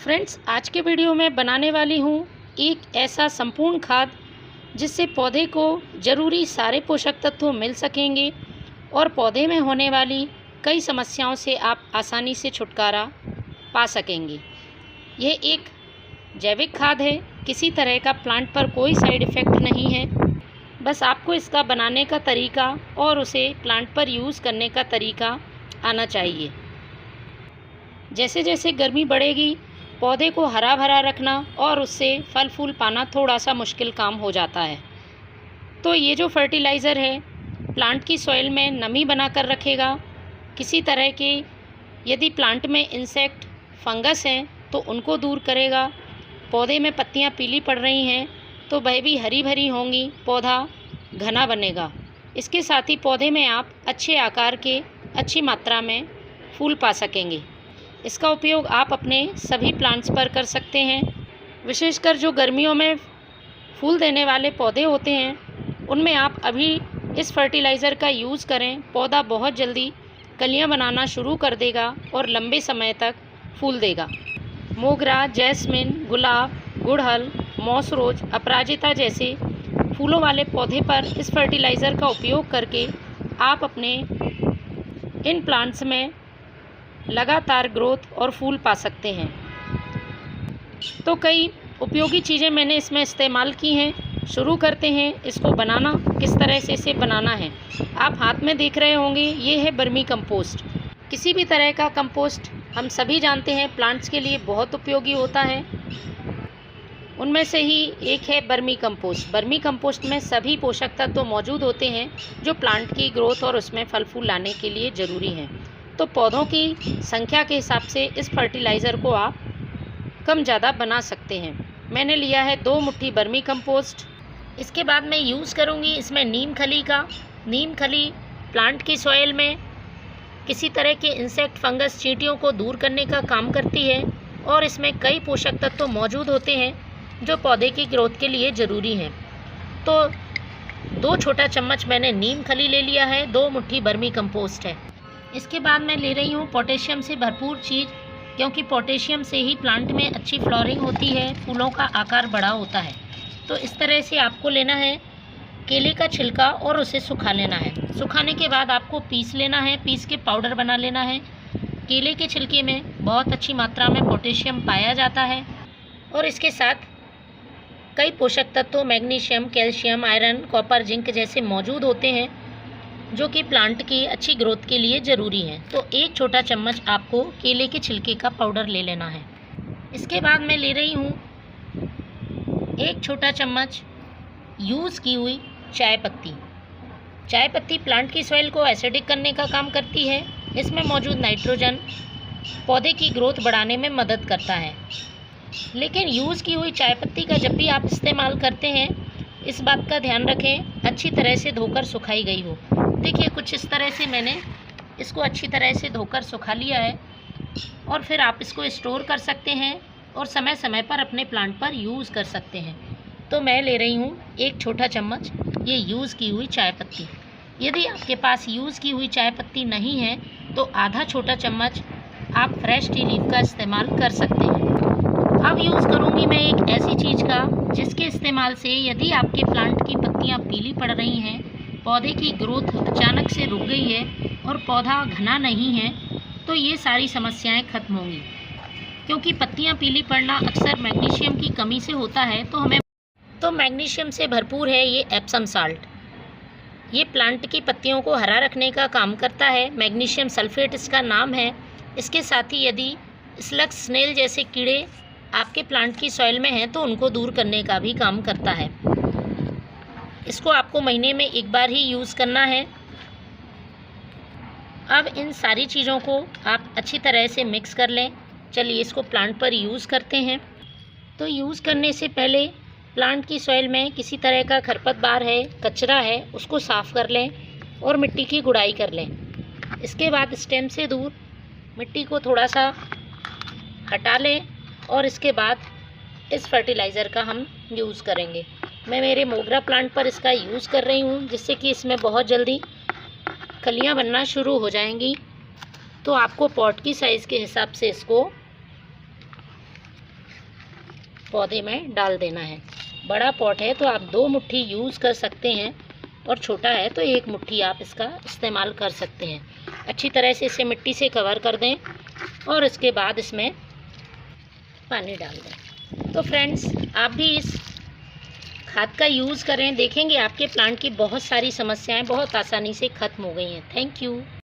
Friends, आज के video में बनाने वाली हूँ एक ऐसा संपूर्ण खाद जिससे पौधे को ज़रूरी सारे पोषक तत्व मिल सकेंगे और पौधे में होने वाली कई समस्याओं से आप आसानी से छुटकारा पा सकेंगे। यह एक जैविक खाद है, किसी तरह का प्लांट पर कोई साइड इफ़ेक्ट नहीं है। बस आपको इसका बनाने का तरीका और उसे प्लांट पर यूज़ करने का तरीका आना चाहिए। जैसे जैसे गर्मी बढ़ेगी, पौधे को हरा भरा रखना और उससे फल फूल पाना थोड़ा सा मुश्किल काम हो जाता है। तो ये जो फर्टिलाइज़र है प्लांट की सॉइल में नमी बना कर रखेगा। किसी तरह के यदि प्लांट में इंसेक्ट फंगस हैं तो उनको दूर करेगा। पौधे में पत्तियां पीली पड़ रही हैं तो वह भी हरी भरी होंगी, पौधा घना बनेगा। इसके साथ ही पौधे में आप अच्छे आकार के अच्छी मात्रा में फूल पा सकेंगे। इसका उपयोग आप अपने सभी प्लांट्स पर कर सकते हैं। विशेषकर जो गर्मियों में फूल देने वाले पौधे होते हैं उनमें आप अभी इस फर्टिलाइज़र का यूज़ करें। पौधा बहुत जल्दी कलियां बनाना शुरू कर देगा और लंबे समय तक फूल देगा। मोगरा, जैस्मिन, गुलाब, गुड़हल, मॉसरोज, अपराजिता जैसे फूलों वाले पौधे पर इस फर्टिलाइज़र का उपयोग करके आप अपने इन प्लांट्स में लगातार ग्रोथ और फूल पा सकते हैं। तो कई उपयोगी चीज़ें मैंने इसमें इस्तेमाल की हैं। शुरू करते हैं इसको बनाना। किस तरह से इसे बनाना है आप हाथ में देख रहे होंगे। ये है वर्मी कंपोस्ट। किसी भी तरह का कंपोस्ट हम सभी जानते हैं प्लांट्स के लिए बहुत उपयोगी होता है। उनमें से ही एक है वर्मी कंपोस्ट। वर्मी कंपोस्ट में सभी पोषक तत्व मौजूद होते हैं जो प्लांट की ग्रोथ और उसमें फल फूल लाने के लिए ज़रूरी हैं। तो पौधों की संख्या के हिसाब से इस फर्टिलाइज़र को आप कम ज़्यादा बना सकते हैं। मैंने लिया है 2 मुट्ठी वर्मी कंपोस्ट। इसके बाद मैं यूज़ करूँगी इसमें नीम खली का। नीम खली प्लांट की सॉइल में किसी तरह के इंसेक्ट, फंगस, चींटियों को दूर करने का काम करती है और इसमें कई पोषक तत्व मौजूद होते हैं जो पौधे की ग्रोथ के लिए ज़रूरी हैं। तो 2 छोटा चम्मच मैंने नीम खली ले लिया है, 2 मुट्ठी वर्मी कंपोस्ट है। इसके बाद मैं ले रही हूँ पोटेशियम से भरपूर चीज़, क्योंकि पोटेशियम से ही प्लांट में अच्छी फ्लावरिंग होती है, फूलों का आकार बड़ा होता है। तो इस तरह से आपको लेना है केले का छिलका और उसे सुखा लेना है। सुखाने के बाद आपको पीस लेना है, पीस के पाउडर बना लेना है। केले के छिलके में बहुत अच्छी मात्रा में पोटेशियम पाया जाता है और इसके साथ कई पोषक तत्व magnesium, calcium, iron, copper, zinc जैसे मौजूद होते हैं जो कि प्लांट की अच्छी ग्रोथ के लिए ज़रूरी हैं। तो 1 छोटा चम्मच आपको केले के छिलके का पाउडर ले लेना है। इसके बाद मैं ले रही हूँ 1 छोटा चम्मच यूज़ की हुई चाय पत्ती। चाय पत्ती प्लांट की सॉइल को एसिडिक करने का काम करती है। इसमें मौजूद नाइट्रोजन पौधे की ग्रोथ बढ़ाने में मदद करता है। लेकिन यूज़ की हुई चाय पत्ती का जब भी आप इस्तेमाल करते हैं इस बात का ध्यान रखें अच्छी तरह से धोकर सुखाई गई हो। देखिए कुछ इस तरह से मैंने इसको अच्छी तरह से धोकर सुखा लिया है और फिर आप इसको स्टोर कर सकते हैं और समय समय पर अपने प्लांट पर यूज़ कर सकते हैं। तो मैं ले रही हूँ 1 छोटा चम्मच ये यूज़ की हुई चाय पत्ती। यदि आपके पास यूज़ की हुई चाय पत्ती नहीं है तो आधा छोटा चम्मच आप फ्रेश टी लीफ का इस्तेमाल कर सकते हैं। अब यूज़ करूँगी मैं एक ऐसी चीज़ का जिसके इस्तेमाल से यदि आपके प्लांट की पत्तियाँ पीली पड़ रही हैं, पौधे की ग्रोथ अचानक से रुक गई है और पौधा घना नहीं है, तो ये सारी समस्याएं खत्म होंगी। क्योंकि पत्तियां पीली पड़ना अक्सर मैग्नीशियम की कमी से होता है। तो मैग्नीशियम से भरपूर है ये एप्सम साल्ट। ये प्लांट की पत्तियों को हरा रखने का काम करता है। मैग्नीशियम सल्फेट इसका नाम है। इसके साथ ही यदि स्लग्स, स्नेल जैसे कीड़े आपके प्लांट की सॉइल में हैं तो उनको दूर करने का भी काम करता है। इसको आपको महीने में 1 बार ही यूज़ करना है। अब इन सारी चीज़ों को आप अच्छी तरह से मिक्स कर लें। चलिए इसको प्लांट पर यूज़ करते हैं। तो यूज़ करने से पहले प्लांट की सॉइल में किसी तरह का खरपतवार है, कचरा है, उसको साफ़ कर लें और मिट्टी की गुड़ाई कर लें। इसके बाद स्टेम से दूर मिट्टी को थोड़ा सा हटा लें और इसके बाद इस फर्टिलाइज़र का हम यूज़ करेंगे। मैं मेरे मोगरा प्लांट पर इसका यूज़ कर रही हूँ जिससे कि इसमें बहुत जल्दी कलियाँ बनना शुरू हो जाएंगी। तो आपको पॉट की साइज़ के हिसाब से इसको पौधे में डाल देना है। बड़ा पॉट है तो आप 2 मुट्ठी यूज़ कर सकते हैं और छोटा है तो 1 मुट्ठी आप इसका इस्तेमाल कर सकते हैं। अच्छी तरह से इसे मिट्टी से कवर कर दें और इसके बाद इसमें पानी डाल दें। तो फ्रेंड्स, आप भी इस खाद का यूज़ करें, देखेंगे आपके प्लांट की बहुत सारी समस्याएं बहुत आसानी से ख़त्म हो गई हैं। Thank you.